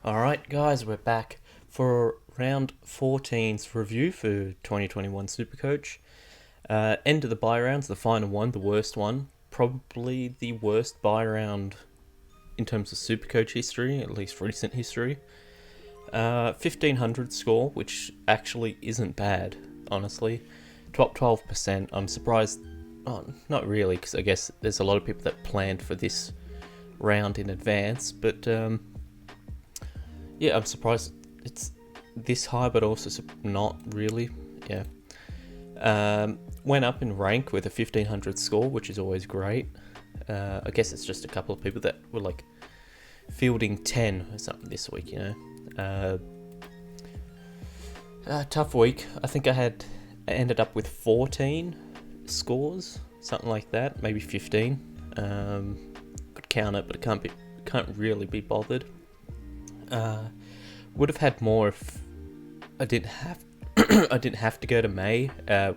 Alright, guys, we're back for round 14's review for 2021 Supercoach. End of the bye rounds, the final one, the worst one. Probably the worst bye round in terms of Supercoach history, at least recent history. 1500 score, which actually isn't bad, honestly. Top 12%. I'm surprised. Oh, not really, because I guess there's a lot of people that planned for this round in advance, but yeah, I'm surprised it's this high, but also not really. Yeah. Went up in rank with a 1500 score, which is always great. I guess it's just a couple of people that were like fielding 10 or something this week, you know. Tough week. I think I ended up with 14 scores, something like that, maybe 15. Could count it, but I can't really be bothered. Would have had more if I didn't have I didn't have to go to May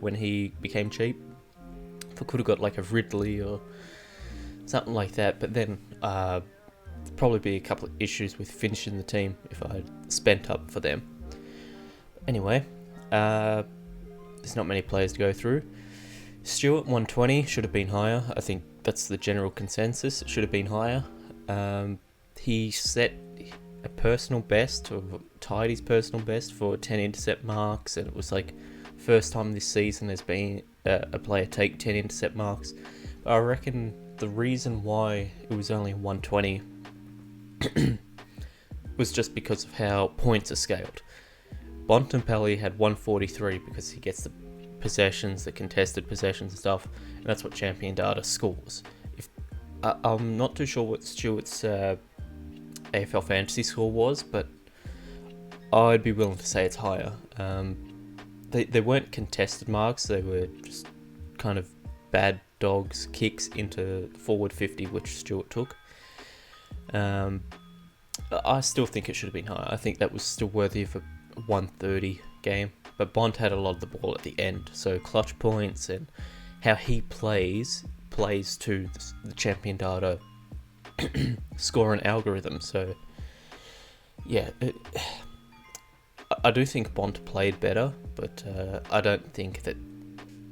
when he became cheap. If I could have got like a Ridley or something like that, but then probably be a couple of issues with finishing the team if I had spent up for them. Anyway, there's not many players to go through. Stewart 120 should have been higher. I think that's the general consensus. It should have been higher. He set a personal best, or tied his personal best for 10 intercept marks, and it was like first time this season there's been a player take 10 intercept marks. But I reckon the reason why it was only 120 was just because of how points are scaled. Bontempelli had 143 because he gets the possessions, the contested possessions and stuff, and that's what champion data scores. I'm not too sure what Stewart's AFL fantasy score was, but I'd be willing to say it's higher. They weren't contested marks, they were just kind of bad dogs kicks into forward 50, which Stewart took. I still think it should have been higher. I think that was still worthy of a 130 game, but Bont had a lot of the ball at the end, so clutch points and how he plays to the champion data score an algorithm. So yeah, I do think Bont played better, but I don't think that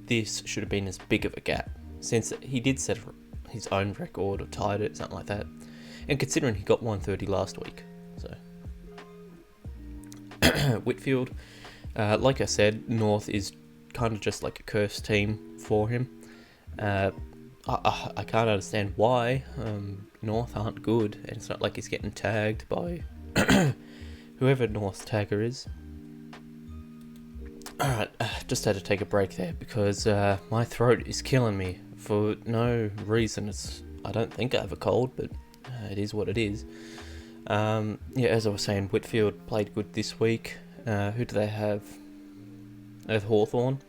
this should have been as big of a gap, since he did set his own record or tied it, something like that, and considering he got 130 last week. So Whitfield, like I said, North is kind of just like a cursed team for him. I can't understand why North aren't good, and it's not like he's getting tagged by whoever North tagger is. Alright, just had to take a break there because my throat is killing me for no reason. I don't think I have a cold, but it is what it is. Yeah, as I was saying, Whitfield played good this week. Who do they have? They have Hawthorn.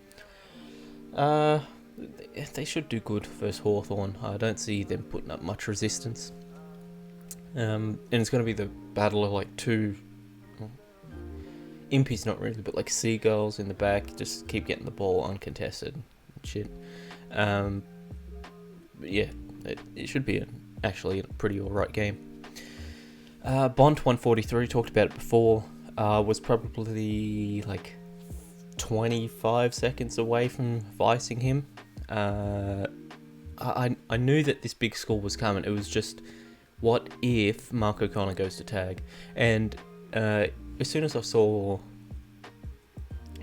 They should do good versus Hawthorn. I don't see them putting up much resistance. And it's going to be the battle of like two... Impies not really, but like seagulls in the back. Just keep getting the ball uncontested and shit. But yeah, it should be actually a pretty alright game. Bont 143, talked about it before, was probably like 25 seconds away from vicing him. I knew that this big score was coming. It was just, what if Mark O'Connor goes to tag? And as soon as I saw,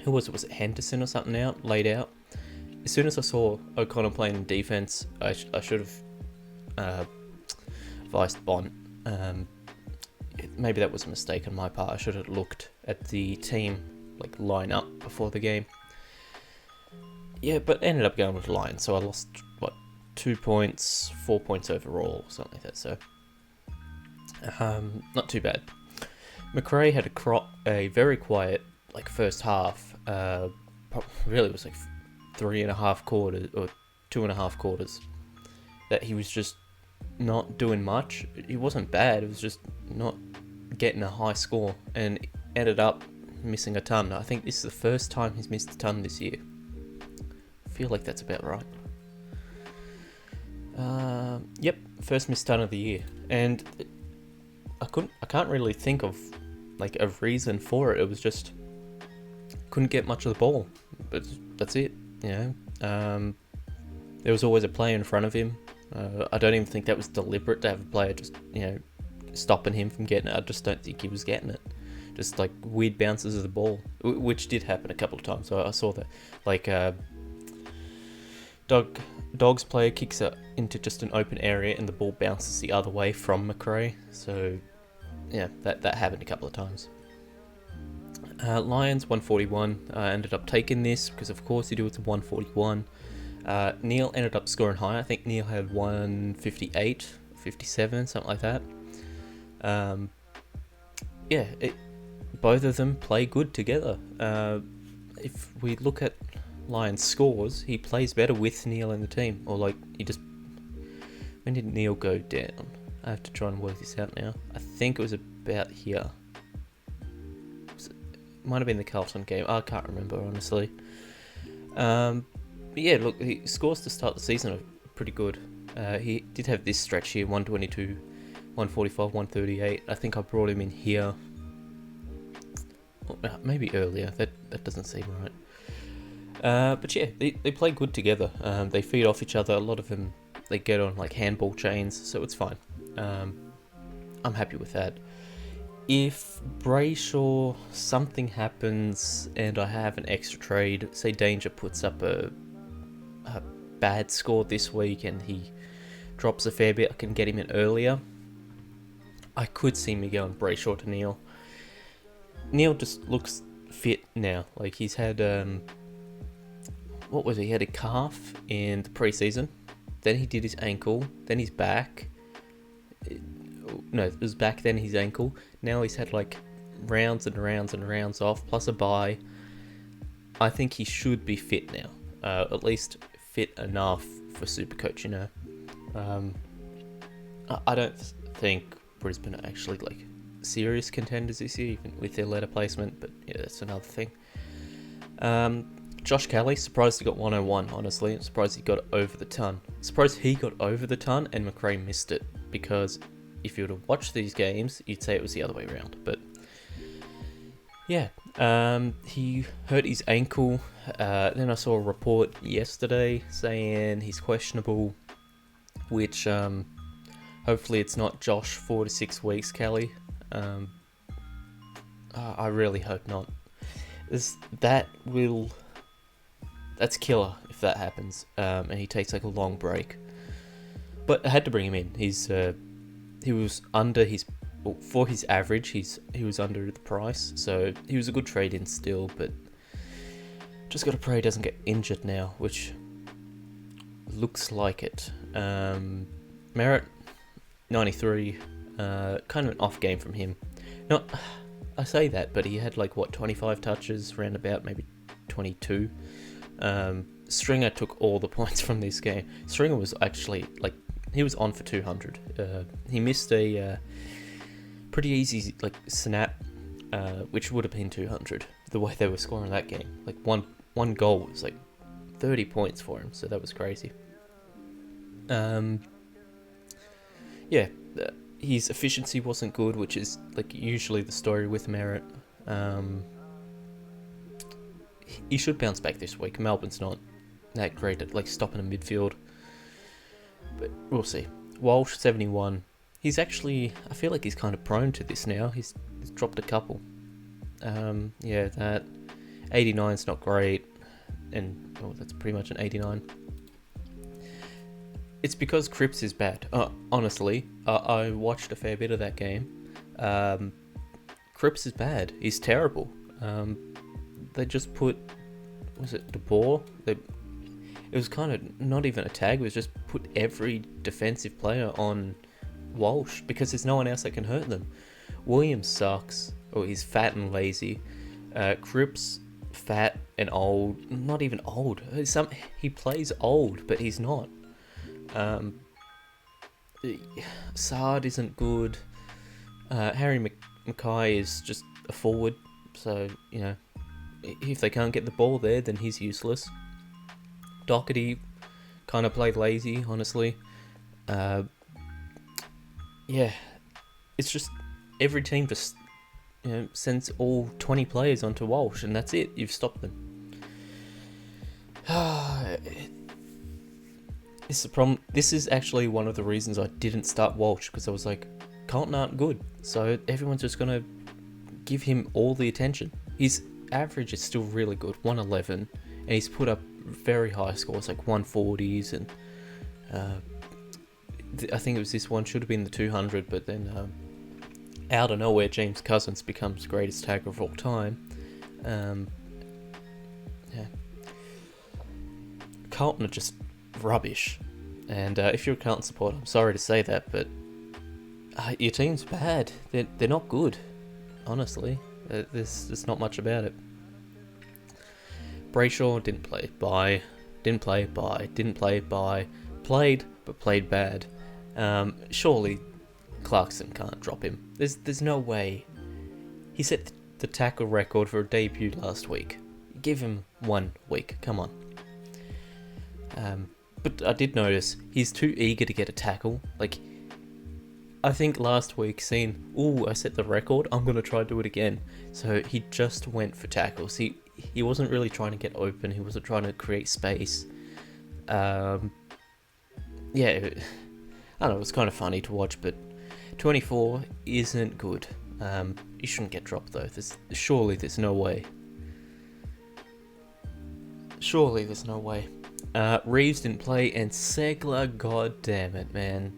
who was it Henderson or something laid out? As soon as I saw O'Connor playing in defense, I should have viced Bont. Maybe that was a mistake on my part. I should have looked at the team like line up before the game. Yeah, but ended up going with Lions, so I lost 2 points, 4 points overall, something like that. So not too bad. McRae had a very quiet like first half. Really, it was like 3.5 quarters or 2.5 quarters that he was just not doing much. He wasn't bad. It was just not getting a high score, and ended up missing a ton. I think this is the first time he's missed a ton this year. I feel like that's about right. Yep, first missed ton of the year, and I can't really think of like a reason for it. It was just couldn't get much of the ball, but that's it. There was always a player in front of him. I don't even think that was deliberate to have a player just stopping him from getting it. I just don't think he was getting it. Just like weird bounces of the ball, which did happen a couple of times. So I saw that, like Dog's player kicks it into just an open area and the ball bounces the other way from McRae. So yeah, that happened a couple of times. Lions 141 ended up taking this because of course you do it to 141. Neil ended up scoring high. I think Neil had 158, 57, something like that. Both of them play good together. If we look at Lions scores, he plays better with Neil in the team. Or like, when did Neil go down? I have to try and work this out now. I think it was about here. Might have been the Carlton game. I can't remember, honestly. But yeah, look, he scores to start the season are pretty good. He did have this stretch here, 122, 145, 138. I think I brought him in here. Maybe earlier. That doesn't seem right. But yeah, they play good together. They feed off each other. A lot of them, they get on like handball chains, so it's fine. I'm happy with that. If Brayshaw, something happens and I have an extra trade, say Danger puts up a bad score this week and he drops a fair bit, I can get him in earlier. I could see me going Brayshaw to Neil. Neil just looks fit now. Like he's had, what was it? He had a calf in the preseason. Then he did his ankle. Then his back. No, it was back then his ankle. Now he's had like rounds and rounds and rounds off, plus a bye. I think he should be fit now. At least fit enough for Supercoach, I don't think Brisbane are actually like serious contenders this year, even with their letter placement, but yeah, that's another thing. Josh Kelly, surprised he got 101, honestly. I'm surprised he got over the ton. Surprised he got over the ton and McRae missed it, because if you were to watch these games, you'd say it was the other way around. But yeah, he hurt his ankle. Then I saw a report yesterday saying he's questionable, which hopefully it's not Josh 4 to 6 weeks, Kelly. I really hope not. That's killer if that happens, and he takes like a long break. But I had to bring him in. He was under for his average. He was under the price, so he was a good trade in still. But just gotta pray he doesn't get injured now, which looks like it. Merritt 93, kind of an off game from him. I say that, but he had like 25 touches, roundabout maybe 22. Stringer took all the points from this game. Stringer was actually like, he was on for 200. He missed a pretty easy like snap, which would have been 200. The way they were scoring that game, like one goal was like 30 points for him, so that was crazy. His efficiency wasn't good, which is like usually the story with Merritt. He should bounce back this week. Melbourne's not that great at like stopping a midfield, but we'll see. Walsh 71. He's actually, I feel like he's kind of prone to this now. He's dropped a couple. That 89's not great, and that's pretty much an 89. It's because Cripps is bad. Honestly, I watched a fair bit of that game. Cripps is bad. He's terrible. They just put, was it De Boer? It was kind of not even a tag. It was just put every defensive player on Walsh because there's no one else that can hurt them. Williams sucks. Or he's fat and lazy. Cripps, fat and old. Not even old. He plays old, but he's not. Saad isn't good. Harry Mackay is just a forward, so if they can't get the ball there, then he's useless. Doherty kind of played lazy, honestly. It's just every team just sends all 20 players onto Walsh, and that's it. You've stopped them. It's the problem. This is actually one of the reasons I didn't start Walsh, because I was like, Carlton aren't good, so everyone's just gonna give him all the attention. His average is still really good, 111, and he's put up very high scores, like 140s, and I think it was this one, should have been the 200, but then out of nowhere, James Cousins becomes greatest tackler of all time. Carlton are just rubbish, and if you're a Carlton supporter, I'm sorry to say that, but your team's bad. They're not good, honestly. There's not much about it. Brayshaw didn't play. Bye. Didn't play. Bye. Didn't play. Bye. Played, but played bad. Surely Clarkson can't drop him. There's no way. He set the tackle record for a debut last week. Give him 1 week. Come on. But I did notice he's too eager to get a tackle. Like, I think last week I set the record, I'm going to try to do it again. So he just went for tackles. He wasn't really trying to get open. He wasn't trying to create space. I don't know, it was kind of funny to watch, but 24 isn't good. He shouldn't get dropped though. Surely there's no way. Reeves didn't play, and Segler, god damn it, man.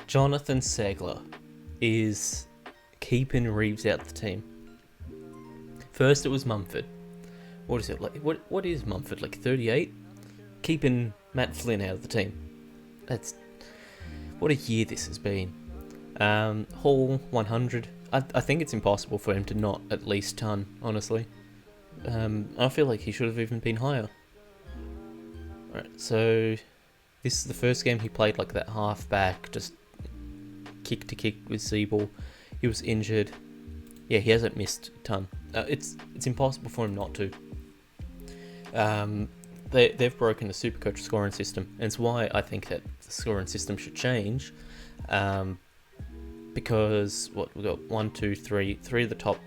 Jonathan Segler is keeping Reeves out of the team. First it was Mumford. What is it like? What is Mumford, like 38? Keeping Matt Flynn out of the team. What a year this has been. Hall 100. I think it's impossible for him to not at least ton, honestly. I feel like he should have even been higher. Alright, so this is the first game he played like that half-back, just kick to kick with Siebel. He was injured. Yeah, he hasn't missed a ton. It's impossible for him not to. They've broken the Supercoach scoring system, and it's why I think that the scoring system should change. Because we've got 1, 2, 3 of the top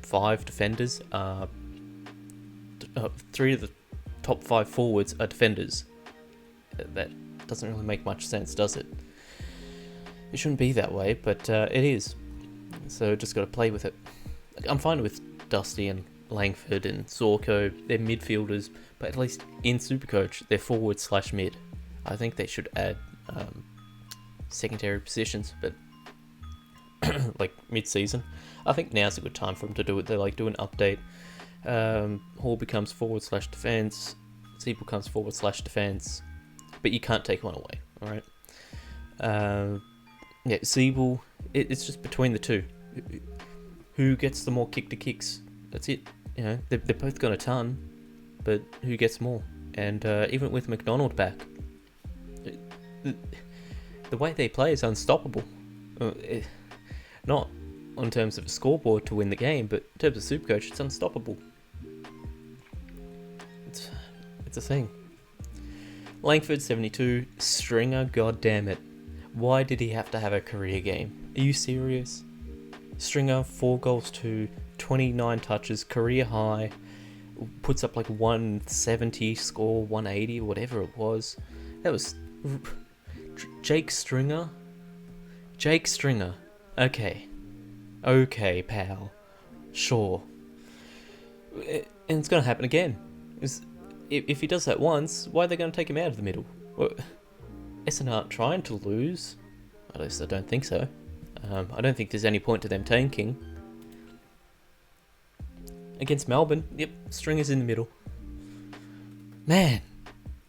5 defenders are 3 of the top 5 forwards are defenders. That doesn't really make much sense, does it? It shouldn't be that way, but it is. So just got to play with it. I'm fine with Dusty and Langford and Zorko. They're midfielders, but at least in Supercoach, they're forward/mid. I think they should add secondary positions, but like mid-season. I think now's a good time for them to do it. They like do an update. Hall becomes forward/defense. Siebel becomes forward/defense. But you can't take one away, alright? Siebel, it's just between the two. Who gets the more kick-to-kicks? That's it. They're both got a ton, but who gets more? And even with McDonald back, the way they play is unstoppable. Not on terms of a scoreboard to win the game, but in terms of Supercoach, it's unstoppable. It's a thing. Langford 72, Stringer, god damn it. Why did he have to have a career game? Are you serious? Stringer, 4 goals to 29 touches, career high, puts up like 170, score 180, whatever it was. That was Jake Stringer. Okay, pal. Sure. And it's going to happen again. If he does that once, why are they going to take him out of the middle? Well, Essendon aren't trying to lose. At least I don't think so. I don't think there's any point to them tanking. Against Melbourne, yep, Stringer's in the middle. Man,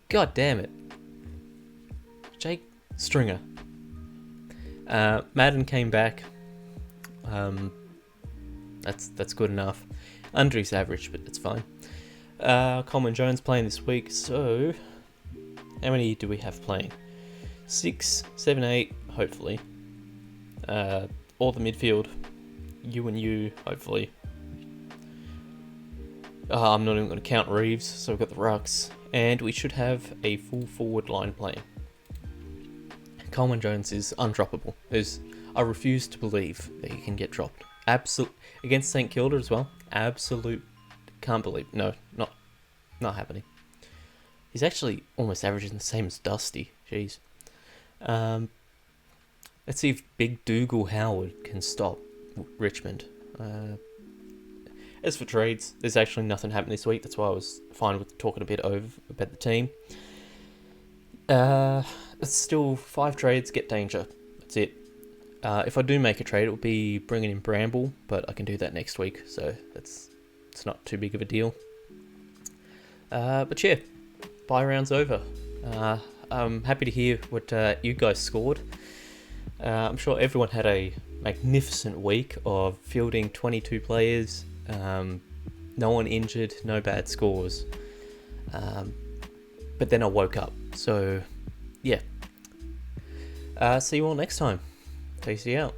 god damn it. Jake Stringer. Madden came back. That's good enough. Under his average, but that's fine. Coleman Jones playing this week, so how many do we have playing? 6, 7, 8, hopefully. All the midfield, you, hopefully. I'm not even going to count Reeves, so we've got the rucks, and we should have a full forward line playing. Coleman Jones is undroppable. I refuse to believe that he can get dropped. Against St Kilda as well. Absolute can't believe. No, not happening. He's actually almost averaging the same as Dusty. Jeez. Let's see if Big Dougal Howard can stop Richmond. As for trades, there's actually nothing happened this week. That's why I was fine with talking a bit over about the team. It's still 5 trades, get danger. That's it. If I do make a trade, it will be bringing in Bramble, but I can do that next week, so it's not too big of a deal. But yeah, bye round's over. I'm happy to hear what you guys scored. I'm sure everyone had a magnificent week of fielding 22 players. No one injured, no bad scores. But then I woke up. So, yeah. See you all next time. Tasty out.